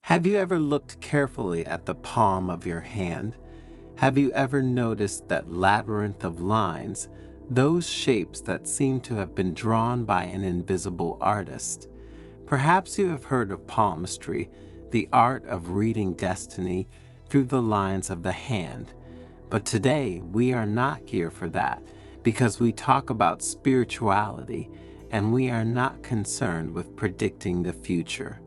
Have you ever looked carefully at the palm of your hand? Have you ever noticed that labyrinth of lines, those shapes that seem to have been drawn by an invisible artist? Perhaps you have heard of palmistry, the art of reading destiny through the lines of the hand. But today, we are not here for that, because we talk about spirituality, and we are not concerned with predicting the future.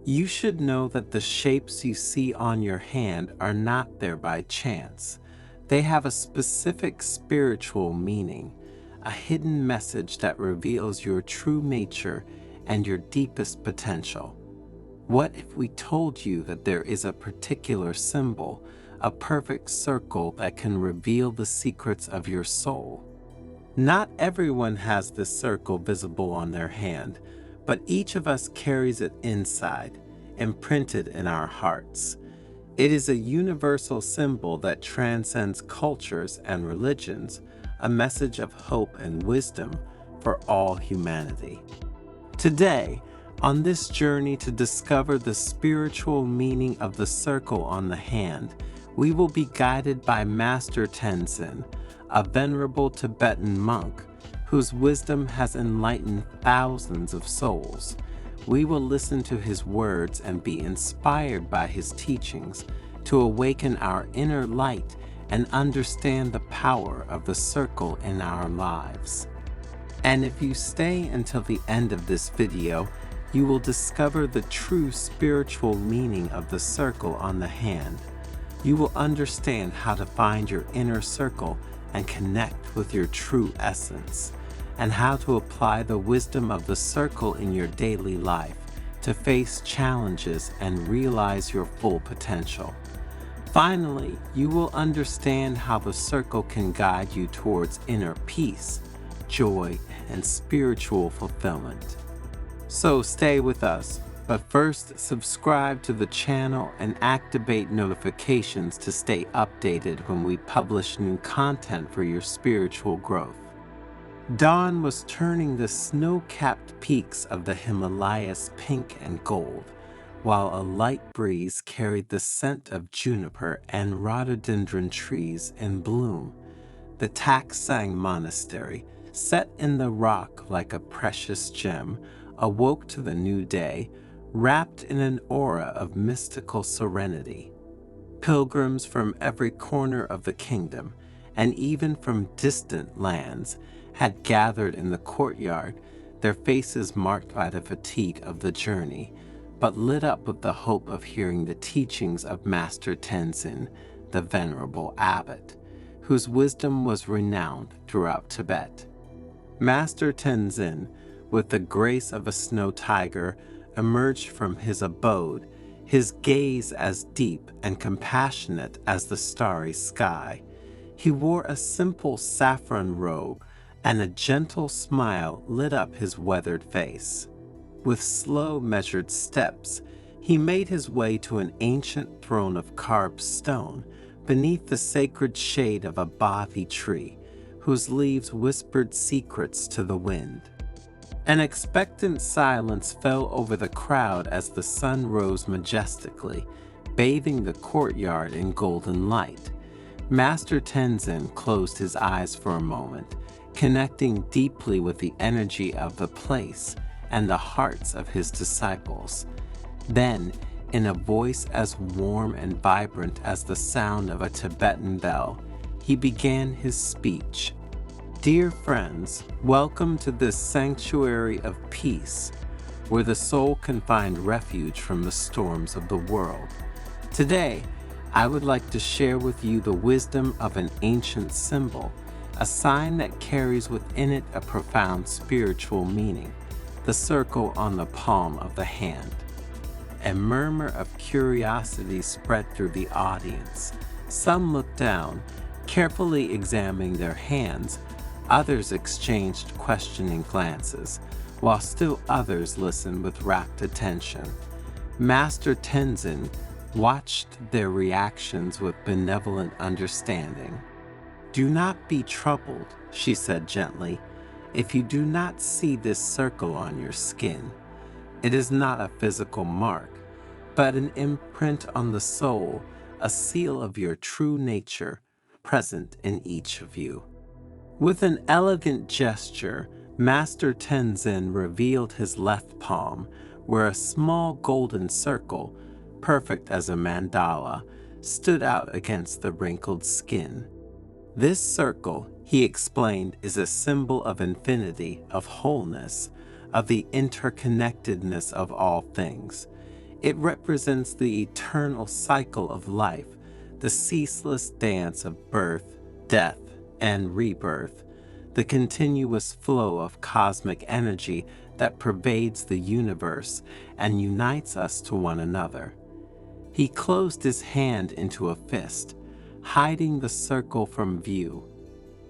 You should know that the shapes you see on your hand are not there by chance. They have a specific spiritual meaning, a hidden message that reveals your true nature and your deepest potential. What if we told you that there is a particular symbol, a perfect circle that can reveal the secrets of your soul? Not everyone has this circle visible on their hand, but each of us carries it inside, imprinted in our hearts. It is a universal symbol that transcends cultures and religions, a message of hope and wisdom for all humanity. Today, on this journey to discover the spiritual meaning of the circle on the hand, we will be guided by Master Tenzin, a venerable Tibetan monk whose wisdom has enlightened thousands of souls. We will listen to his words and be inspired by his teachings to awaken our inner light and understand the power of the circle in our lives. And if you stay until the end of this video, you will discover the true spiritual meaning of the circle on the hand. You will understand how to find your inner circle and connect with your true essence, and how to apply the wisdom of the circle in your daily life to face challenges and realize your full potential. Finally, you will understand how the circle can guide you towards inner peace, joy, and spiritual fulfillment. So stay with us, but first subscribe to the channel and activate notifications to stay updated when we publish new content for your spiritual growth. Dawn was turning the snow-capped peaks of the Himalayas pink and gold, while a light breeze carried the scent of juniper and rhododendron trees in bloom. The Taksang Monastery, set in the rock like a precious gem, awoke to the new day, wrapped in an aura of mystical serenity. Pilgrims from every corner of the kingdom, and even from distant lands, had gathered in the courtyard, their faces marked by the fatigue of the journey, but lit up with the hope of hearing the teachings of Master Tenzin, the venerable abbot, whose wisdom was renowned throughout Tibet. Master Tenzin, with the grace of a snow tiger, emerged from his abode, his gaze as deep and compassionate as the starry sky. He wore a simple saffron robe, and a gentle smile lit up his weathered face. With slow, measured steps, he made his way to an ancient throne of carved stone beneath the sacred shade of a bodhi tree, whose leaves whispered secrets to the wind. An expectant silence fell over the crowd as the sun rose majestically, bathing the courtyard in golden light. Master Tenzin closed his eyes for a moment, connecting deeply with the energy of the place and the hearts of his disciples. Then, in a voice as warm and vibrant as the sound of a Tibetan bell, he began his speech. Dear friends, welcome to this sanctuary of peace, where the soul can find refuge from the storms of the world. Today, I would like to share with you the wisdom of an ancient symbol, a sign that carries within it a profound spiritual meaning, the circle on the palm of the hand. A murmur of curiosity spread through the audience. Some looked down, carefully examining their hands. Others exchanged questioning glances, while still others listened with rapt attention. Master Tenzin watched their reactions with benevolent understanding. Do not be troubled, she said gently, if you do not see this circle on your skin. It is not a physical mark, but an imprint on the soul, a seal of your true nature present in each of you. With an elegant gesture, Master Tenzin revealed his left palm, where a small golden circle, perfect as a mandala, stood out against the wrinkled skin. This circle, he explained, is a symbol of infinity, of wholeness, of the interconnectedness of all things. It represents the eternal cycle of life, the ceaseless dance of birth, death, and rebirth, the continuous flow of cosmic energy that pervades the universe and unites us to one another. He closed his hand into a fist, hiding the circle from view.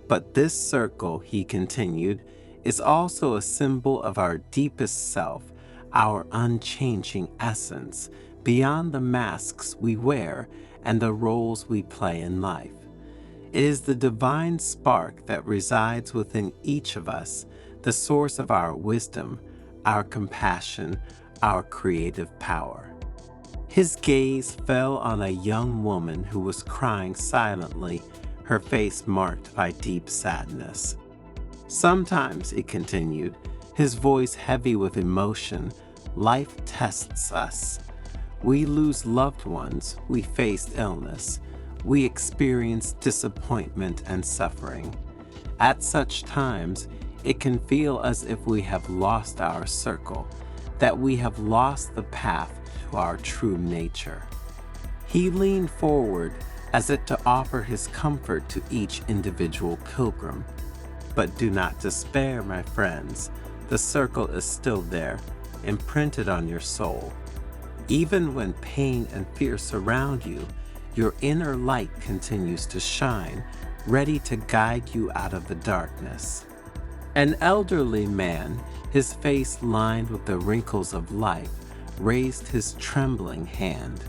But this circle, he continued, is also a symbol of our deepest self, our unchanging essence, beyond the masks we wear and the roles we play in life. It is the divine spark that resides within each of us, the source of our wisdom, our compassion, our creative power. His gaze fell on a young woman who was crying silently, her face marked by deep sadness. Sometimes, he continued, his voice heavy with emotion, life tests us. We lose loved ones, we face illness, we experience disappointment and suffering. At such times, it can feel as if we have lost our circle, that we have lost the path to our true nature. He leaned forward as if to offer his comfort to each individual pilgrim. But do not despair, my friends. The circle is still there, imprinted on your soul. Even when pain and fear surround you, your inner light continues to shine, ready to guide you out of the darkness. An elderly man, his face lined with the wrinkles of life, raised his trembling hand.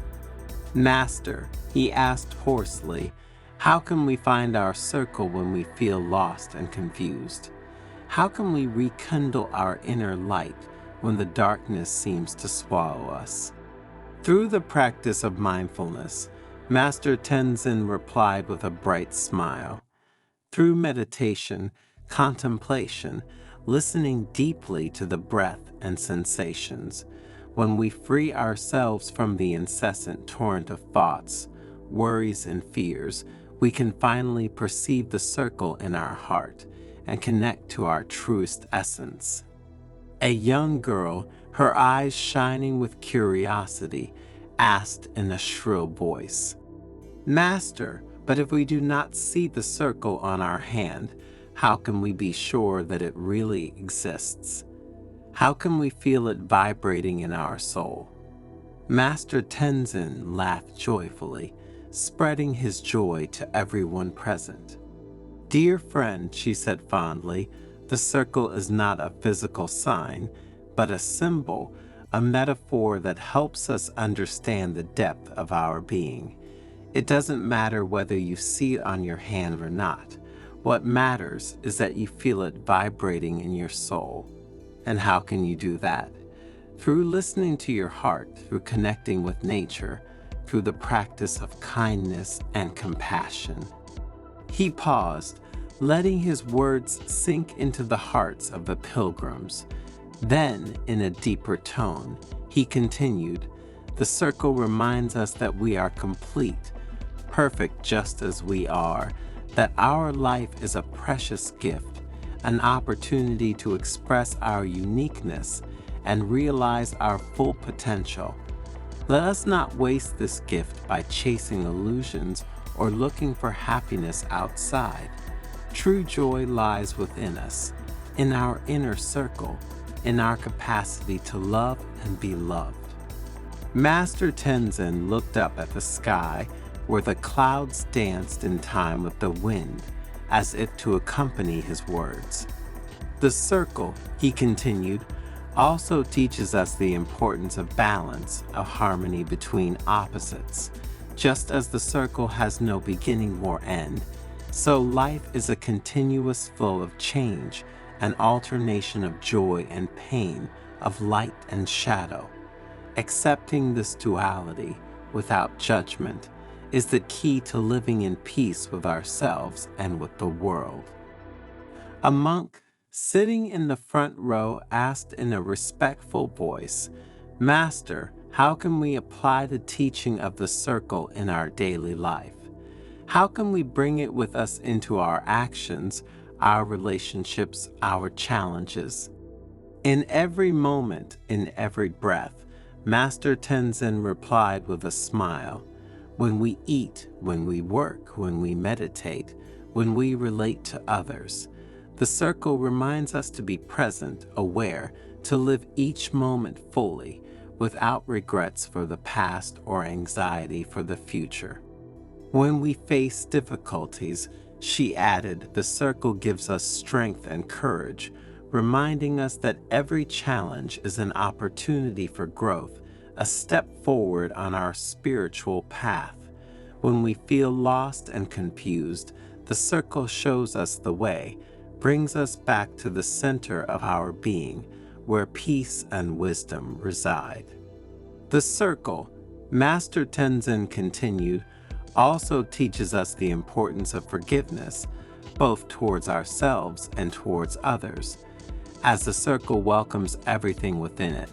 Master, he asked hoarsely, how can we find our circle when we feel lost and confused? How can we rekindle our inner light when the darkness seems to swallow us? Through the practice of mindfulness, Master Tenzin replied with a bright smile. Through meditation, contemplation, listening deeply to the breath and sensations, when we free ourselves from the incessant torrent of thoughts, worries, and fears, we can finally perceive the circle in our heart and connect to our truest essence. A young girl, her eyes shining with curiosity, asked in a shrill voice, Master, but if we do not see the circle on our hand, how can we be sure that it really exists? How can we feel it vibrating in our soul? Master Tenzin laughed joyfully, spreading his joy to everyone present. Dear friend, she said fondly, the circle is not a physical sign, but a symbol, a metaphor that helps us understand the depth of our being. It doesn't matter whether you see it on your hand or not. What matters is that you feel it vibrating in your soul. And how can you do that? Through listening to your heart, through connecting with nature, through the practice of kindness and compassion. He paused, letting his words sink into the hearts of the pilgrims. Then, in a deeper tone, he continued, the circle reminds us that we are complete, perfect just as we are, that our life is a precious gift, an opportunity to express our uniqueness and realize our full potential. Let us not waste this gift by chasing illusions or looking for happiness outside. True joy lies within us, in our inner circle, in our capacity to love and be loved. Master Tenzin looked up at the sky where the clouds danced in time with the wind, as if to accompany his words. The circle, he continued, also teaches us the importance of balance, of harmony between opposites. Just as the circle has no beginning or end, so life is a continuous flow of change, an alternation of joy and pain, of light and shadow. Accepting this duality without judgment is the key to living in peace with ourselves and with the world. A monk sitting in the front row asked in a respectful voice, "Master, how can we apply the teaching of the circle in our daily life? How can we bring it with us into our actions, our relationships, our challenges?" In every moment, in every breath, Master Tenzin replied with a smile. When we eat, when we work, when we meditate, when we relate to others, the circle reminds us to be present, aware, to live each moment fully, without regrets for the past or anxiety for the future. When we face difficulties, she added, the circle gives us strength and courage, reminding us that every challenge is an opportunity for growth, a step forward on our spiritual path. When we feel lost and confused, the circle shows us the way, brings us back to the center of our being, where peace and wisdom reside. The circle, Master Tenzin continued, also teaches us the importance of forgiveness, both towards ourselves and towards others, as the circle welcomes everything within it,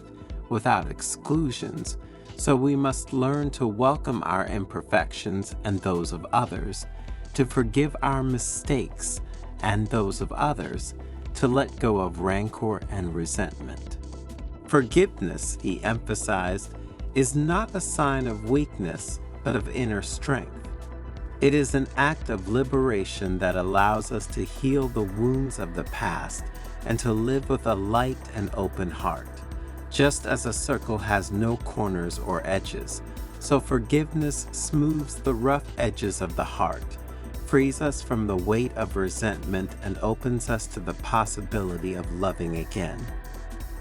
without exclusions, so we must learn to welcome our imperfections and those of others, to forgive our mistakes and those of others, to let go of rancor and resentment. Forgiveness, he emphasized, is not a sign of weakness, but of inner strength. It is an act of liberation that allows us to heal the wounds of the past and to live with a light and open heart. Just as a circle has no corners or edges, so forgiveness smooths the rough edges of the heart, frees us from the weight of resentment, and opens us to the possibility of loving again.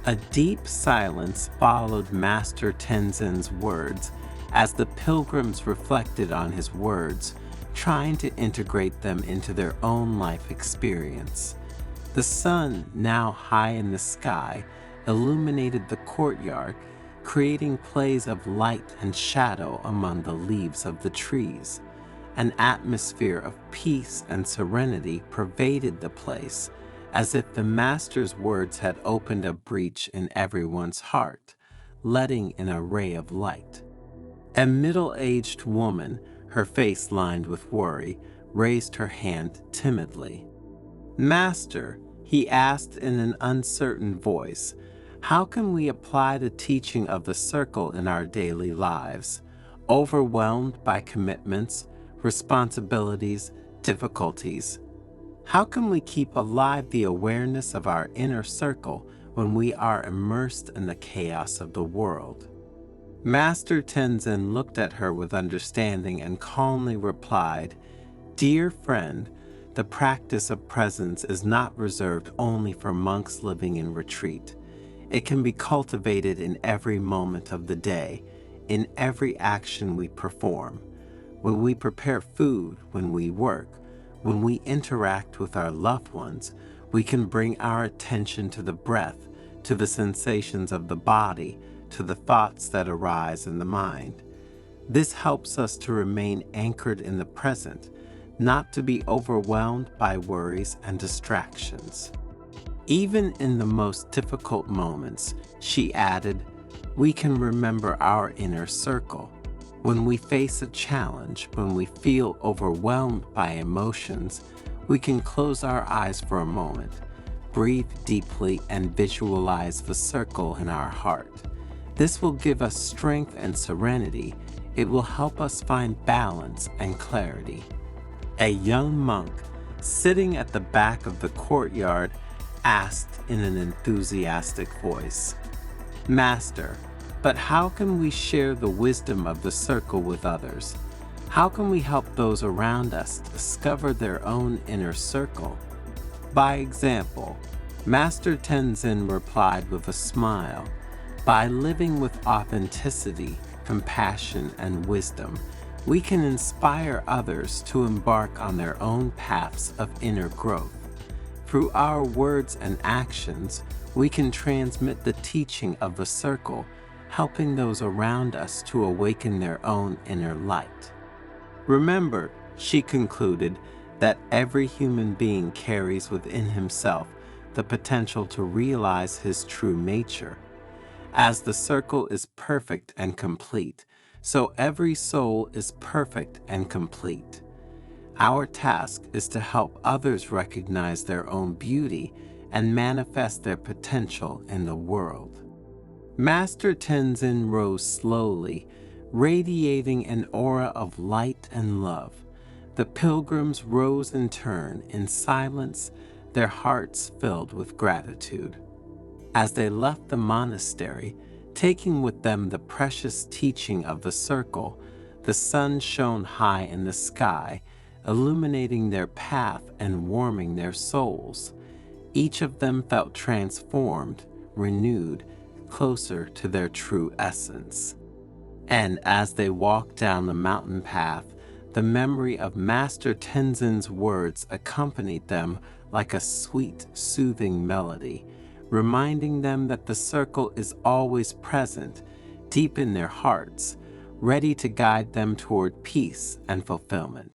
A deep silence followed Master Tenzin's words as the pilgrims reflected on his words, trying to integrate them into their own life experience. The sun, now high in the sky, illuminated the courtyard, creating plays of light and shadow among the leaves of the trees. An atmosphere of peace and serenity pervaded the place, as if the Master's words had opened a breach in everyone's heart, letting in a ray of light. A middle-aged woman, her face lined with worry, raised her hand timidly. "Master," he asked in an uncertain voice, "how can we apply the teaching of the circle in our daily lives? Overwhelmed by commitments, responsibilities, difficulties. How can we keep alive the awareness of our inner circle when we are immersed in the chaos of the world?" Master Tenzin looked at her with understanding and calmly replied, "Dear friend, the practice of presence is not reserved only for monks living in retreat. It can be cultivated in every moment of the day, in every action we perform. When we prepare food, when we work, when we interact with our loved ones, we can bring our attention to the breath, to the sensations of the body, to the thoughts that arise in the mind. This helps us to remain anchored in the present, not to be overwhelmed by worries and distractions. Even in the most difficult moments," she added, "we can remember our inner circle. When we face a challenge, when we feel overwhelmed by emotions, we can close our eyes for a moment, breathe deeply, and visualize the circle in our heart. This will give us strength and serenity. It will help us find balance and clarity." A young monk, sitting at the back of the courtyard, asked in an enthusiastic voice, "Master, but how can we share the wisdom of the circle with others? How can we help those around us discover their own inner circle?" "By example," Master Tenzin replied with a smile. "By living with authenticity, compassion, and wisdom, we can inspire others to embark on their own paths of inner growth. Through our words and actions, we can transmit the teaching of the circle helping those around us to awaken their own inner light. Remember, she concluded, that every human being carries within himself the potential to realize his true nature. As the circle is perfect and complete, so every soul is perfect and complete. Our task is to help others recognize their own beauty and manifest their potential in the world. Master Tenzin rose slowly, radiating an aura of light and love. The pilgrims rose in turn in silence, their hearts filled with gratitude. As they left the monastery, taking with them the precious teaching of the circle, the sun shone high in the sky, illuminating their path and warming their souls. Each of them felt transformed, renewed, closer to their true essence. And as they walked down the mountain path, the memory of Master Tenzin's words accompanied them like a sweet, soothing melody, reminding them that the circle is always present, deep in their hearts, ready to guide them toward peace and fulfillment.